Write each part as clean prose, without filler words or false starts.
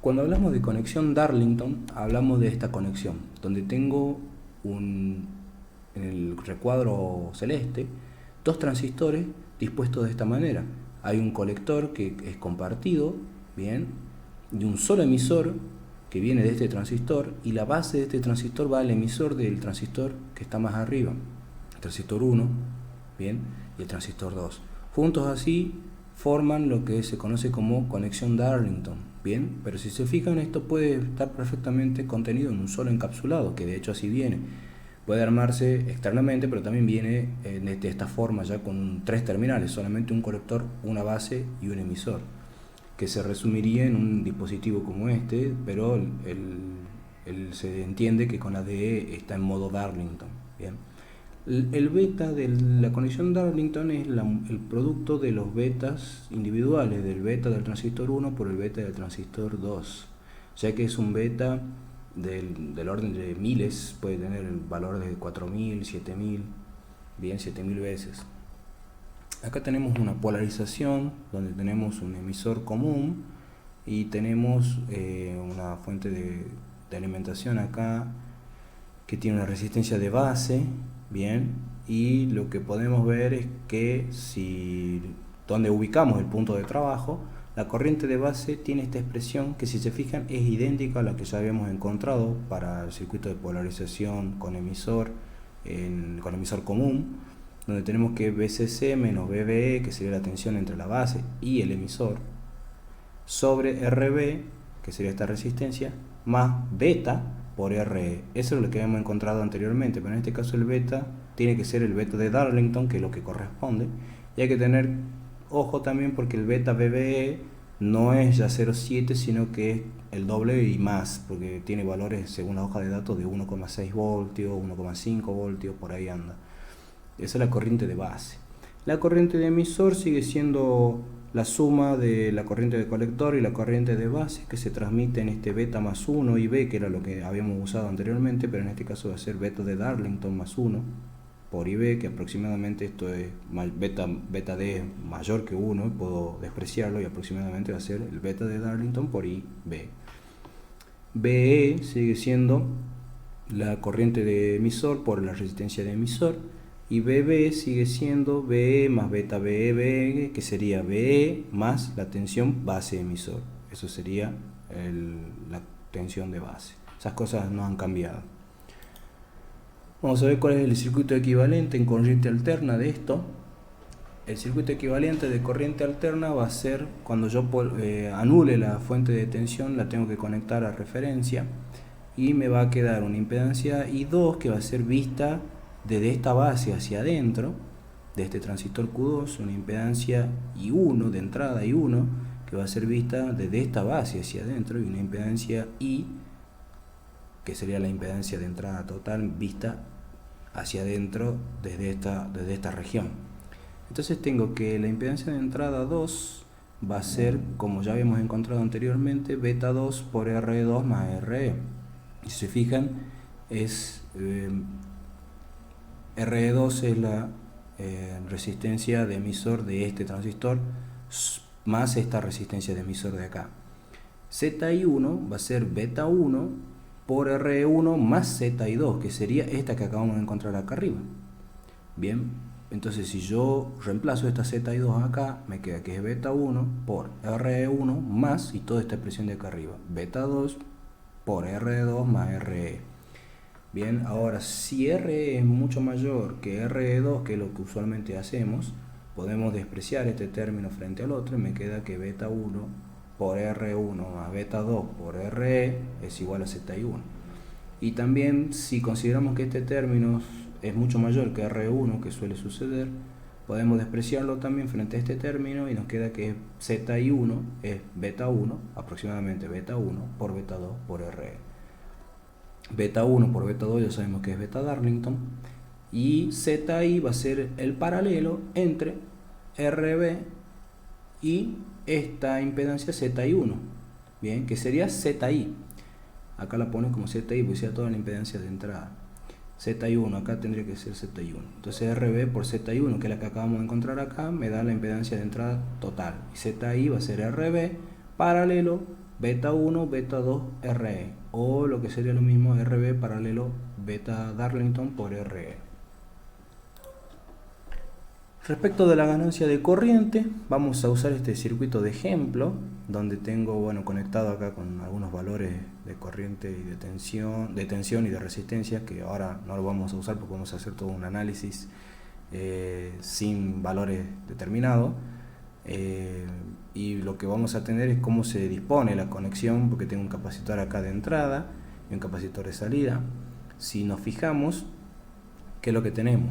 Cuando hablamos de conexión Darlington, hablamos de esta conexión, donde tengo en el recuadro celeste dos transistores dispuestos de esta manera. Hay un colector que es compartido, bien, y un solo emisor que viene de este transistor, y la base de este transistor va al emisor del transistor que está más arriba, el transistor 1, bien, y el transistor 2. Juntos así forman lo que se conoce como conexión Darlington, bien, pero si se fijan, esto puede estar perfectamente contenido en un solo encapsulado, que de hecho así viene. Puede armarse externamente, pero también viene de esta forma ya con tres terminales, solamente un colector, una base y un emisor, que se resumiría en un dispositivo como este, pero se entiende que con la DE está en modo Darlington, bien. El beta de la conexión Darlington es el producto de los betas individuales, del beta del transistor 1 por el beta del transistor 2, ya que es un beta del orden de miles, puede tener el valor de 4000, 7000, bien, 7000 veces. Acá tenemos una polarización donde tenemos un emisor común y tenemos una fuente de alimentación acá que tiene una resistencia de base, bien, y lo que podemos ver es que si donde ubicamos el punto de trabajo, la corriente de base tiene esta expresión que, si se fijan, es idéntica a la que ya habíamos encontrado para el circuito de polarización con emisor común, donde tenemos que BCC menos BBE, que sería la tensión entre la base y el emisor, sobre RB, que sería esta resistencia, más beta por RE. Eso es lo que habíamos encontrado anteriormente, pero en este caso el beta tiene que ser el beta de Darlington, que es lo que corresponde, y hay que tener ojo también porque el beta BBE no es ya 0,7, sino que es el doble y más, porque tiene valores según la hoja de datos de 1,6 voltios, 1,5 voltios, por ahí anda. Esa es la corriente de base. La corriente de emisor sigue siendo la suma de la corriente de colector y la corriente de base, que se transmite en este beta más 1 y B, que era lo que habíamos usado anteriormente, pero en este caso va a ser beta de Darlington más 1 por IB, que aproximadamente esto es beta D es mayor que 1, puedo despreciarlo, y aproximadamente va a ser el beta de Darlington por IB. BE sigue siendo la corriente de emisor por la resistencia de emisor, y BB sigue siendo BE más beta BE, que sería BE más la tensión base emisor. Eso sería la tensión de base. Esas cosas no han cambiado. Vamos a ver cuál es el circuito equivalente en corriente alterna de esto. El circuito equivalente de corriente alterna va a ser cuando yo anule la fuente de tensión, la tengo que conectar a referencia y me va a quedar una impedancia I2 que va a ser vista desde esta base hacia adentro de este transistor Q2, una impedancia I1 de entrada, I1, que va a ser vista desde esta base hacia adentro, y una impedancia I, que sería la impedancia de entrada total vista hacia adentro desde esta región. Entonces tengo que la impedancia de entrada 2 va a ser, como ya habíamos encontrado anteriormente, beta 2 por R2 más RE. Y si se fijan, es RE2 es la resistencia de emisor de este transistor más esta resistencia de emisor de acá. ZI1 va a ser beta 1 por RE1 más ZI2, que sería esta que acabamos de encontrar acá arriba. Bien, entonces si yo reemplazo esta ZI2 acá, me queda que es beta 1 por RE1 más, y toda esta expresión de acá arriba, beta 2 por RE2 más RE. Bien, ahora si RE es mucho mayor que RE2, que es lo que usualmente hacemos, podemos despreciar este término frente al otro y me queda que beta 1 por R1 más beta 2 por RE es igual a ZI1. Y también, si consideramos que este término es mucho mayor que R1, que suele suceder, podemos despreciarlo también frente a este término y nos queda que ZI1 es beta 1, aproximadamente beta 1 por beta 2 por RE. Beta 1 por beta 2 ya sabemos que es beta Darlington, y ZI va a ser el paralelo entre RB y esta impedancia ZI1, bien, que sería ZI. Acá la ponen como ZI porque sea toda la impedancia de entrada. ZI1, acá tendría que ser ZI1. Entonces RB por ZI1, que es la que acabamos de encontrar acá, me da la impedancia de entrada total. Y ZI va a ser RB paralelo beta 1, beta 2, RE, o lo que sería lo mismo RB paralelo beta Darlington por RE. Respecto de la ganancia de corriente, vamos a usar este circuito de ejemplo, donde tengo, bueno, conectado acá con algunos valores de corriente y de tensión y de resistencia, que ahora no lo vamos a usar porque vamos a hacer todo un análisis sin valores determinados. Y lo que vamos a tener es cómo se dispone la conexión, porque tengo un capacitor acá de entrada y un capacitor de salida. Si nos fijamos, ¿qué es lo que tenemos?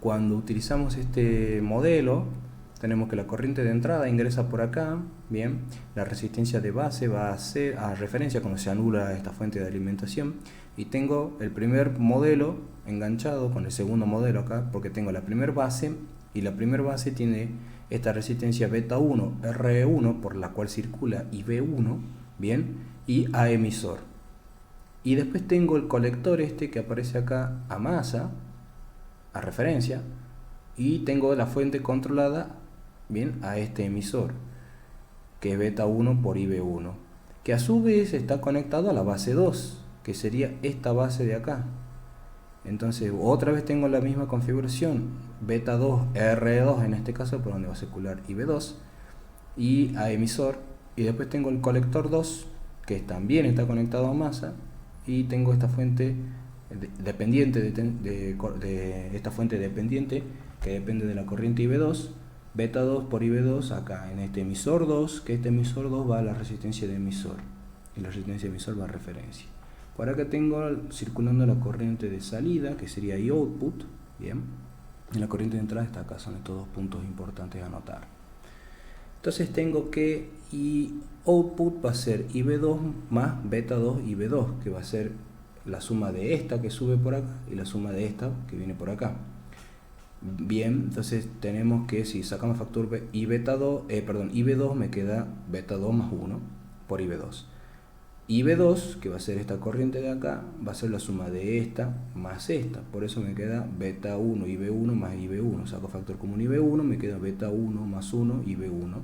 Cuando utilizamos este modelo, tenemos que la corriente de entrada ingresa por acá, bien, la resistencia de base va a ser a referencia cuando se anula esta fuente de alimentación, y tengo el primer modelo enganchado con el segundo modelo acá, porque tengo la primera base, y la primera base tiene esta resistencia beta 1, RE1, por la cual circula IB1, bien, y a emisor. Y después tengo el colector este que aparece acá a masa, a referencia, y tengo la fuente controlada, bien, a este emisor, que es beta 1 por IB1, que a su vez está conectado a la base 2, que sería esta base de acá. Entonces otra vez tengo la misma configuración, beta 2, R2 en este caso, por donde va a circular IB2, y a emisor, y después tengo el colector 2, que también está conectado a masa, y tengo esta fuente dependiente de esta fuente dependiente que depende de la corriente IB2, beta 2 por IB2 acá en este emisor 2, que este emisor 2 va a la resistencia de emisor, y la resistencia de emisor va a referencia. Por acá tengo circulando la corriente de salida, que sería I output, bien, y la corriente de entrada está acá, son estos dos puntos importantes a anotar. Entonces tengo que I output va a ser IB2 más beta 2 IB2, que va a ser la suma de esta que sube por acá y la suma de esta que viene por acá. Bien, entonces tenemos que, si sacamos factor IB2 me queda beta 2 más 1 por IB2. IB2, que va a ser esta corriente de acá, va a ser la suma de esta más esta, por eso me queda beta 1 IB1 más IB1. Saco factor común IB1, me queda beta 1 más 1 IB1.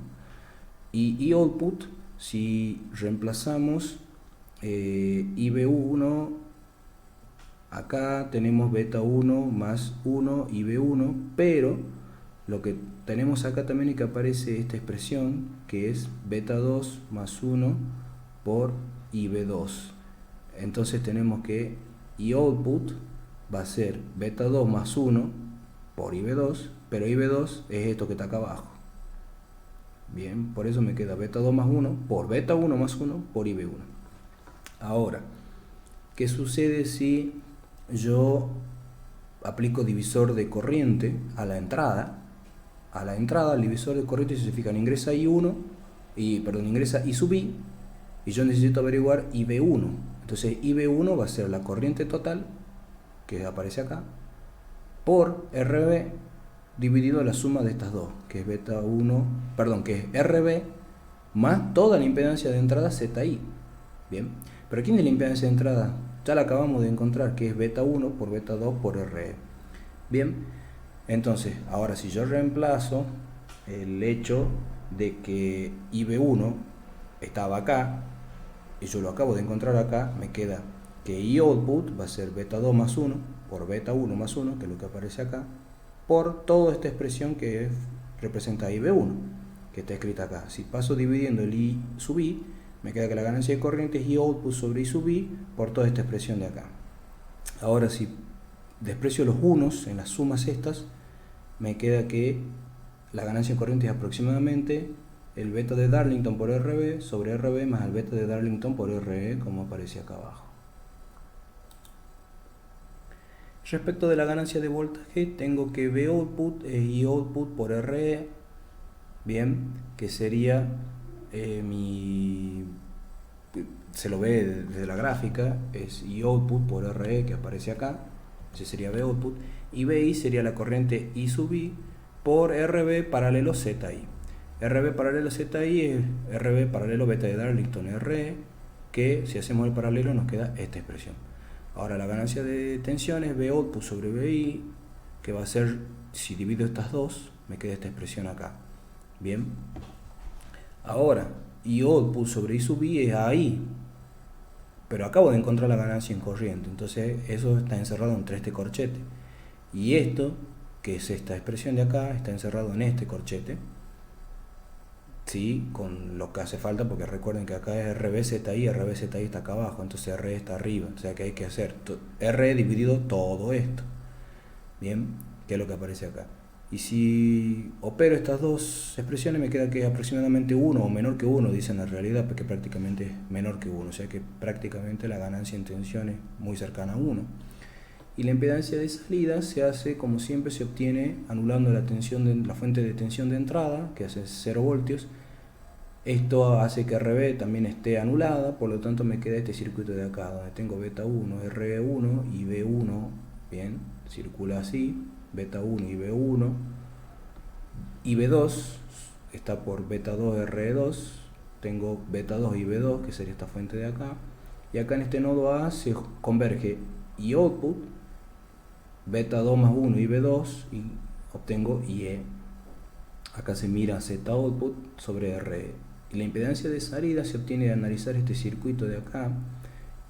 Y I output, si reemplazamos IB1, acá tenemos beta 1 más 1 IB1, pero lo que tenemos acá también es que aparece esta expresión, que es beta 2 más 1 por IB2. Entonces tenemos que I output va a ser beta 2 más 1 por IB2, pero IB2 es esto que está acá abajo. Bien, por eso me queda beta 2 más 1 por beta 1 más 1 por IB1. Ahora, ¿qué sucede si yo aplico divisor de corriente a la entrada? A la entrada, el divisor de corriente, si se fijan, ingresa ingresa I sub I, y yo necesito averiguar IB1. Entonces IB1 va a ser la corriente total, que aparece acá, por RB dividido la suma de estas dos, que es beta 1, que es RB más toda la impedancia de entrada ZI. Bien, pero ¿quién es la impedancia de entrada? Ya la acabamos de encontrar, que es beta 1 por beta 2 por RE. Bien, entonces ahora si yo reemplazo el hecho de que IB1 estaba acá y yo lo acabo de encontrar acá, me queda que I output va a ser beta 2 más 1 por beta 1 más 1, que es lo que aparece acá, por toda esta expresión que representa IB1, que está escrita acá. Si paso dividiendo el I sub I, me queda que la ganancia de corriente es I output sobre I sub I por toda esta expresión de acá. Ahora, si desprecio los unos en las sumas estas, me queda que la ganancia de corriente es aproximadamente el beta de Darlington por RB sobre RB más el beta de Darlington por RE, como aparece acá abajo. Respecto de la ganancia de voltaje, tengo que V output es I output por RE, bien, que sería se lo ve desde la gráfica, es I output por RE, que aparece acá, ese sería V output, y VI sería la corriente I sub I por RB paralelo ZI. RB paralelo ZI es RB paralelo beta de Darlington RE, que si hacemos el paralelo nos queda esta expresión. Ahora la ganancia de tensión es V output sobre VI, que va a ser, si divido estas dos, me queda esta expresión acá. Bien. Ahora, y output sobre I sub I es AI, pero acabo de encontrar la ganancia en corriente, entonces eso está encerrado entre este corchete, y esto, que es esta expresión de acá, está encerrado en este corchete, ¿sí? Con lo que hace falta, porque recuerden que acá es RBZI, RBZI está acá abajo, entonces R está arriba, o sea que hay que hacer R dividido todo esto, bien, que es lo que aparece acá. Y si opero estas dos expresiones me queda que es aproximadamente 1 o menor que 1, dicen la realidad, porque prácticamente es menor que 1, o sea que prácticamente la ganancia en tensión es muy cercana a 1. Y la impedancia de salida se hace, como siempre, se obtiene anulando la fuente de tensión de entrada, que hace 0 voltios. Esto hace que RB también esté anulada, por lo tanto me queda este circuito de acá, donde tengo beta 1, RB1 y B1, bien, circula así, beta 1 y B1, y B2 está por beta 2, RE2, tengo beta 2 y B2, que sería esta fuente de acá, y acá en este nodo A se converge y output, beta 2 más 1 y B2, y obtengo IE. Acá se mira Z output sobre RE. Y la impedancia de salida se obtiene de analizar este circuito de acá,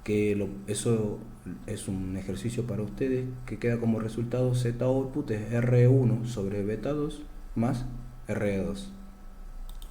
que eso es un ejercicio para ustedes, que queda como resultado Z output es RE1 sobre beta 2 más RE2.